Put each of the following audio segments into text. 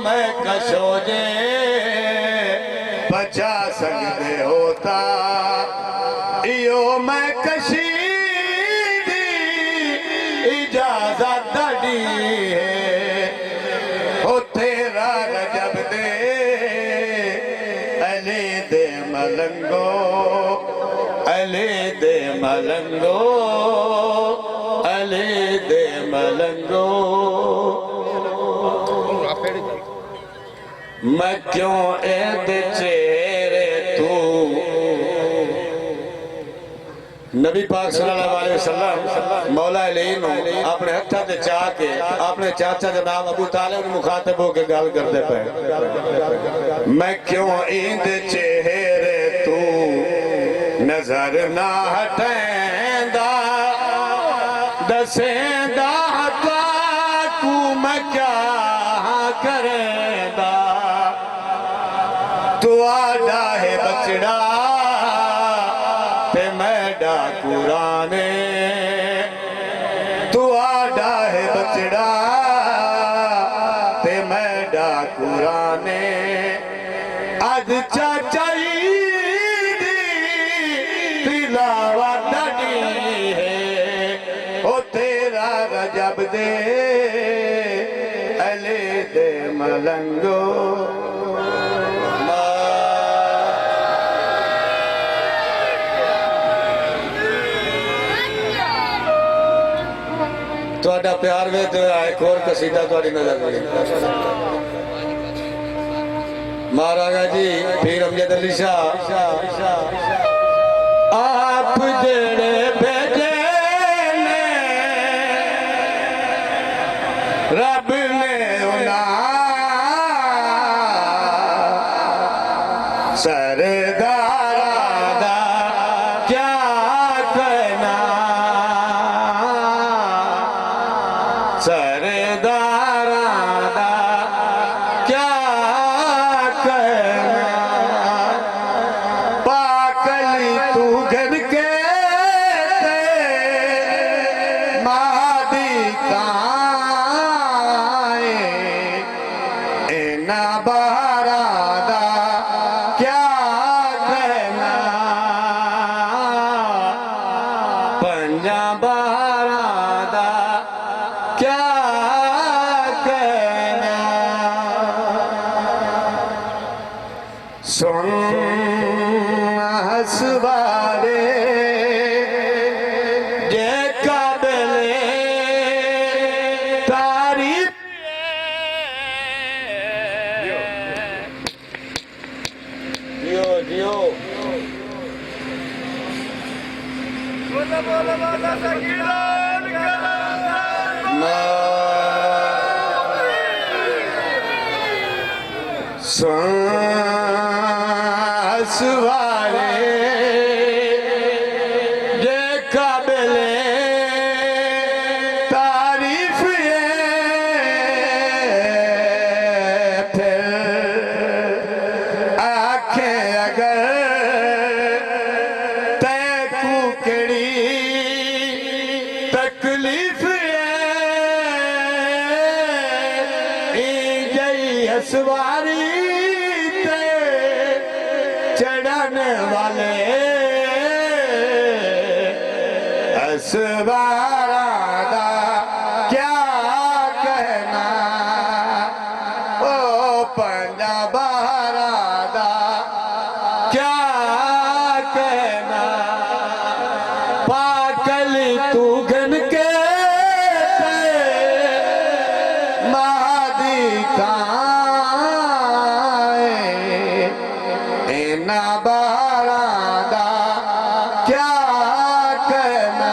मैं कशो जे बचा सकते होता इो मैं कशी दी इजाजत दी है हो तेरा रजब दे अली दे मलंगो अली दे मलंगो अली दे मलंगो मैं क्यों एद चेहरे तू नबी पाक सल्लल्लाहु अलैहि वसल्लम मौला अली नु अपने हत्था ते चाह के अपने चाचा दे नाम अबू तालिब मुखातब होके गल करते पे मैं क्यों ईद चेहरे तू नजर ना हटेंदा दसेंदा हता तू मैं क्या करेंदा तू आडा है बचड़ा ते मैडा कुराने तू आडा है बचड़ा ते मैडा कुराने अज चाचाई दी तिलावा डडी है ओ तेरा रजब दे अले दे मलंगो ਤੁਹਾਡਾ प्यार वे तो एक और कसीदा थोड़ी नजर पड़ी महाराजा जी पीर अमजद अली शाह आप जेड़े भेजे ने रब ने उना सरदारा दा क्या कहना सरदारा दा क्या कहना पाकली तू घर के मादी काए एना बारा दा क्या कहना पंजा बारा दा क्या कहना सुन हसवारे जे काबले तारीफ जियो जियो बोला बोला बोला सकीरान सवारे जे काबले तारीफ फिर आखे अगर तैकू केड़ी तकलीफ सवारी ते चढ़ने वाले असवारा दा क्या कहना ओ पंजा बहारा दा क्या कहना पाकली तू घन के महादी का बारा दा क्या कहना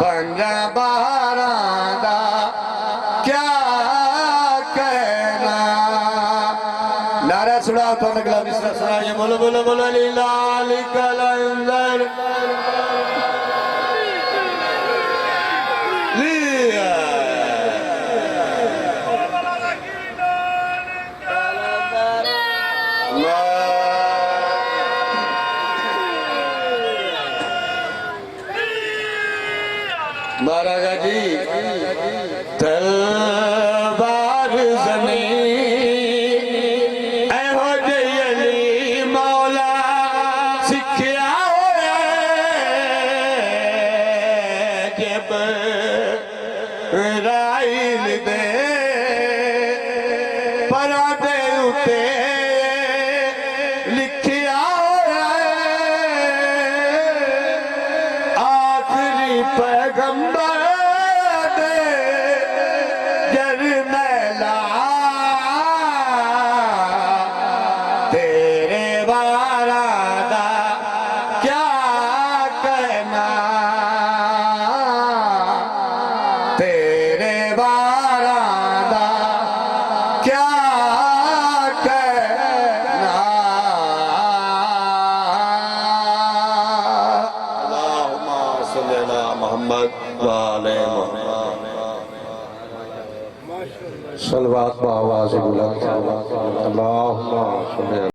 पंजा बारा दा क्या कहना नारा सुना तो अगला मिसरा सुनाइए बोलो बोलो बोलो लाल कलंदर लिया महाराजा जी राइल दे परादे उते लिखिया आखिरी पैगंबर दे जरमैला तेरे बारा दा क्या कहना तेरे बारा दा क्या कहना अल्लाहुम्मा सल्ली अला मुहम्मद व आले मुहम्मद सलवात आवाज़ बुलंद अल्लाहुम्मा सल्ली